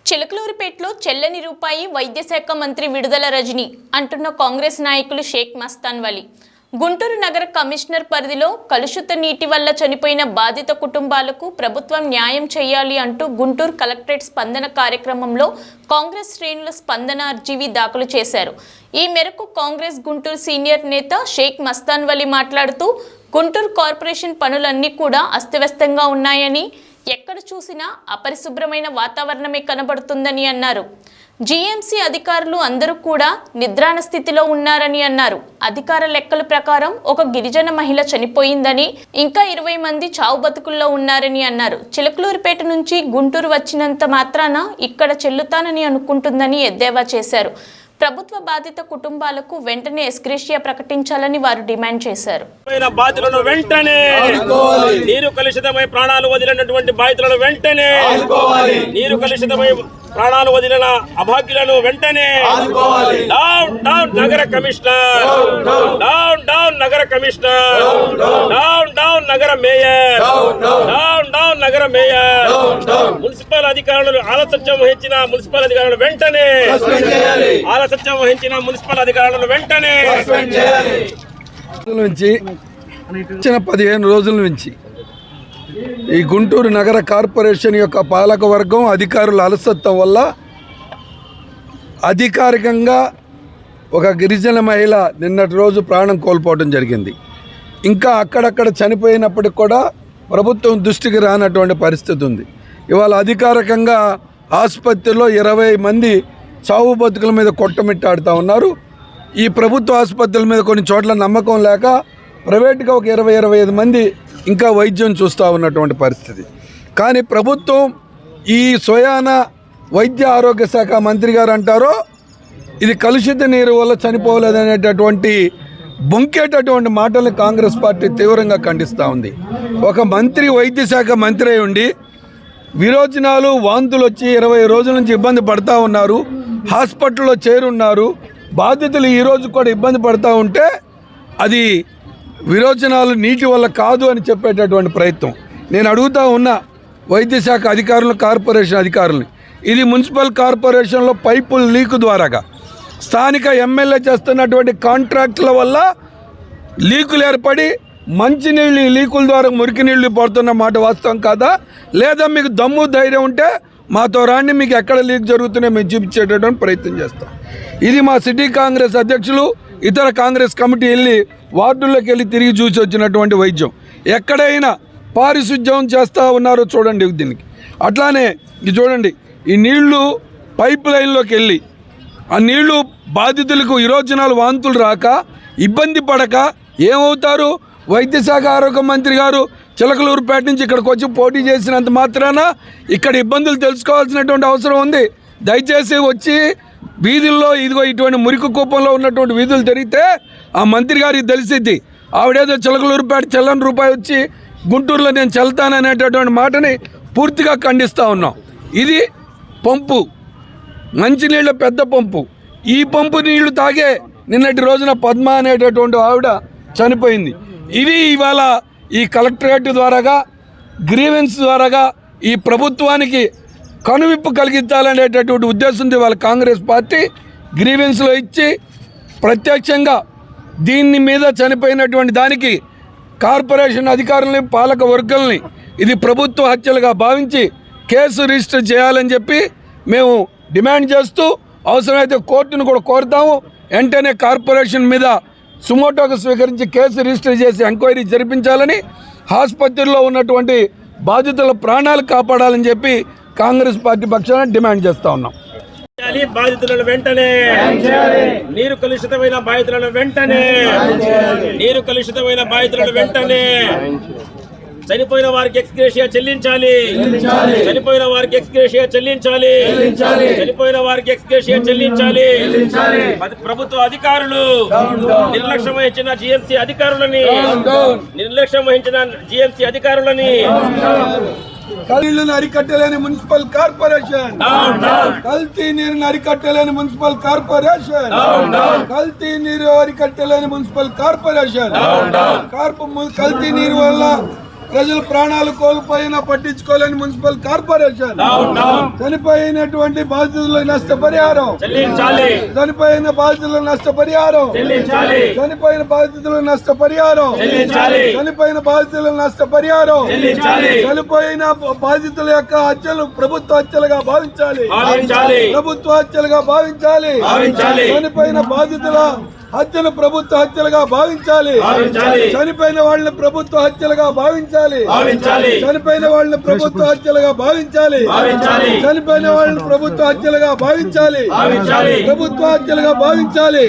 చిలకలూరిపేటలో చెల్లని రూపాయి వైద్య శాఖ మంత్రి విడుదల రజని అంటున్న కాంగ్రెస్ నాయకులు షేక్ మస్తాన్ వలి. గుంటూరు నగర కమిషనర్ పరిధిలో కలుషిత నీటి వల్ల చనిపోయిన బాధిత కుటుంబాలకు ప్రభుత్వం న్యాయం చేయాలి అంటూ గుంటూరు కలెక్టరేట్ స్పందన కార్యక్రమంలో కాంగ్రెస్ శ్రేణుల స్పందన అర్జీవి దాఖలు చేశారు. ఈ మేరకు కాంగ్రెస్ గుంటూరు సీనియర్ నేత షేక్ మస్తాన్ వలి మాట్లాడుతూ గుంటూరు కార్పొరేషన్ పనులన్నీ కూడా అస్తవ్యస్తంగా ఉన్నాయని, ఎక్కడ చూసినా అపరిశుభ్రమైన వాతావరణమే కనబడుతుందని అన్నారు. జీఎంసీ అధికారులు అందరూ కూడా నిద్రాణ స్థితిలో ఉన్నారని అన్నారు. అధికార లెక్కల ప్రకారం ఒక గిరిజన మహిళ చనిపోయిందని, ఇంకా 20 మంది చావు బతుకుల్లో ఉన్నారని అన్నారు. చిలకలూరిపేట నుంచి గుంటూరు వచ్చినంత మాత్రాన ఇక్కడ చెల్లుతానని అనుకుంటుందని ఎద్దేవా చేశారు. ప్రభుత్వ బాధిత కుటుంబాలకు వెంటనే ఎస్గ్రేషియా ప్రకటించాలని వారు డిమాండ్ చేశారు. బాధితులను వెంటనే, నీరు కలుషితమై ప్రాణాలు వదిలినటువంటి బాధితులను వెంటనే, నీరు కలుషితమై ప్రాణాలు వదిలిన అభాగ్యులను వెంటనే డౌన్ డౌన్ నగర కమిషనర్, డౌన్ డౌన్ నగర కమిషనర్, డౌన్ డౌన్ నగర మేయర్, డౌన్ డౌన్ నగర మేయర్. మున్సిపల్ అధికారులు ఆలస్యం వహించిన మున్సిపల్ అధికారులు వెంటనే, ఆలస్యం వహించిన మున్సిపల్ అధికారులను వెంటనే నుంచి 15 రోజుల నుంచి ఈ గుంటూరు నగర కార్పొరేషన్ యొక్క పాలక వర్గం అధికారుల అలసత్వం వల్ల అధికారికంగా ఒక గిరిజన మహిళ నిన్నటి రోజు ప్రాణం కోల్పోవడం జరిగింది. ఇంకా అక్కడక్కడ చనిపోయినప్పటికి కూడా ప్రభుత్వం దృష్టికి రానటువంటి పరిస్థితి ఉంది. ఇవాళ అధికారికంగా ఆసుపత్రిలో 20 మంది చావు బతుకుల మీద కొట్టమిట్టాడుతూ ఉన్నారు. ఈ ప్రభుత్వ ఆసుపత్రుల మీద కొన్ని చోట్ల నమ్మకం లేక ప్రైవేట్గా ఒక 20-25 మంది ఇంకా వైద్యం చూస్తూ ఉన్నటువంటి పరిస్థితి. కానీ ప్రభుత్వం ఈ స్వయాన వైద్య ఆరోగ్య శాఖ మంత్రి గారు అంటారో ఇది కలుషిత నీరు వల్ల చనిపోలేదనేటటువంటి బొంకేటటువంటి మాటల్ని కాంగ్రెస్ పార్టీ తీవ్రంగా ఖండిస్తూ ఉంది. ఒక మంత్రి వైద్య శాఖ మంత్రి అయి ఉండి విరోచనాలు వాంతులు వచ్చి 20 రోజుల నుంచి ఇబ్బంది పడతా ఉన్నారు, హాస్పిటల్లో చేరున్నారు, బాధితులు ఈరోజు కూడా ఇబ్బంది పడతా ఉంటే అది విరోచనాలు నీటి వల్ల కాదు అని చెప్పేటటువంటి ప్రయత్నం. నేను అడుగుతూ ఉన్నా వైద్య శాఖ అధికారులు, కార్పొరేషన్ అధికారులని, ఇది మున్సిపల్ కార్పొరేషన్లో పైపుల లీకు ద్వారాగా స్థానిక ఎమ్మెల్యే చేస్తున్నటువంటి కాంట్రాక్టుల వల్ల లీకులు ఏర్పడి మంచినీళ్ళు లీకుల ద్వారా మురికి నీళ్లు పడుతున్న మాట వాస్తవం కాదా? లేదా మీకు దమ్ము ధైర్యం ఉంటే మాతో రాండి, మీకు ఎక్కడ లీక్ జరుగుతున్నాయో మేము చూపించేటటువంటి ప్రయత్నం చేస్తాం. ఇది మా సిటీ కాంగ్రెస్ అధ్యక్షులు, ఇతర కాంగ్రెస్ కమిటీ వెళ్ళి వార్డుల్లోకి వెళ్ళి తిరిగి చూసి వచ్చినటువంటి వైద్యం. ఎక్కడైనా పారిశుధ్యం చేస్తూ ఉన్నారో చూడండి దీనికి. అట్లానే ఇది చూడండి, ఈ నీళ్లు పైప్ లైన్లోకి వెళ్ళి ఆ నీళ్లు బాధితులకు విరోచనాలు వాంతులు రాక ఇబ్బంది పడక ఏమవుతారు? వైద్య శాఖ ఆరోగ్య మంత్రి గారు చిలకలూరుపేట నుంచి ఇక్కడికి వచ్చి పోటీ చేసినంత మాత్రాన ఇక్కడ ఇబ్బందులు తెలుసుకోవాల్సినటువంటి అవసరం ఉంది. దయచేసి వచ్చి వీధుల్లో ఇదిగో ఇటువంటి మురికి కూపంలో ఉన్నటువంటి వీధులు తిరిగితే ఆ మంత్రి గారికి తెలిసిద్ది. ఆవిడేదో చిలకలూరుపేట చెల్లని రూపాయి వచ్చి గుంటూరులో నేను చెల్తాననేటటువంటి మాటని పూర్తిగా ఖండిస్తూ ఉన్నాం. ఇది పంపు, మంచినీళ్ళ పెద్ద పంపు. ఈ పంపు నీళ్లు తాగే నిన్నటి రోజున పద్మ అనేటటువంటి ఆవిడ చనిపోయింది. ఇవి ఇవాళ ఈ కలెక్టరేట్ ద్వారాగా, గ్రీవెన్స్ ద్వారాగా ఈ ప్రభుత్వానికి కనువిప్పు కలిగించాలనేటటువంటి ఉద్దేశంతో వాళ్ళ కాంగ్రెస్ పార్టీ గ్రీవెన్స్లో ఇచ్చి ప్రత్యక్షంగా దీని మీద చనిపోయినటువంటి దానికి కార్పొరేషన్ అధికారులని, పాలక వర్గాలని ఇది ప్రభుత్వ హత్యలుగా భావించి కేసు రిజిస్టర్ చేయాలని చెప్పి మేము డిమాండ్ చేస్తూ అవసరమైతే కోర్టును కూడా కోరుతాము. వెంటనే కార్పొరేషన్ మీద సుమోటోగా స్వీకరించి కేసు రిజిస్టర్ చేసి ఎంక్వైరీ జరిపించాలని, ఆసుపత్రిలో ఉన్నటువంటి బాధితుల ప్రాణాలు కాపాడాలని చెప్పి కాంగ్రెస్ పార్టీ పక్షాన డిమాండ్ చేస్తా ఉన్నాం. బాధితులను వెంటనే, నీరు కలుషితమైన బాధితులను వెంటనే, నీరు కలుషితమైన బాధితులను వెంటనే, చనిపోయిన వారికి ఎక్స్గ్రేషియా చెల్లించాలి, చనిపోయిన వారికి ఎక్స్గ్రేషియా చెల్లించాలి, చనిపోయిన వారికి ఎక్స్గ్రేషియా చెల్లించాలి. ప్రభుత్వ అధికారులు నిర్లక్ష్యం వహించిన జీఎంసీ అధికారులని, నిర్లక్ష్యం వహించిన జీఎంసీ అధికారులని, కల్తీని అరికట్టలేని మున్సిపల్ కార్పొరేషన్, కల్తీ నీరుని అరికట్టలేని మున్సిపల్ కార్పొరేషన్, కల్తీ నీరు అరికట్టలేని మున్సిపల్ కార్పొరేషన్, కల్తీ నీరు వల్ల ప్రజలు ప్రాణాలు కోల్పోయినా పట్టించుకోలేని మున్సిపల్ కార్పొరేషన్ చనిపోయినటువంటి బాధితుల నష్టపరిహారం చనిపోయిన బాధితుల నష్టపరిహారం చనిపోయిన బాధితుల నష్టపరిహారం చనిపోయిన బాధితుల నష్టపరిహారం చనిపోయిన బాధితుల యొక్క హత్యలు ప్రభుత్వ హత్యలుగా భావించాలి ప్రభుత్వ హత్యలుగా భావించాలి చనిపోయిన బాధితుల హత్యలు ప్రభుత్వ హత్యలుగా భావించాలి చనిపోయిన వాళ్ళని ప్రభుత్వ హత్యలుగా భావించాలి చనిపోయిన వాళ్ళని ప్రభుత్వ హత్యలుగా భావించాలి చనిపోయిన వాళ్ళని ప్రభుత్వ హత్యలుగా భావించాలి ప్రభుత్వ హత్యలుగా భావించాలి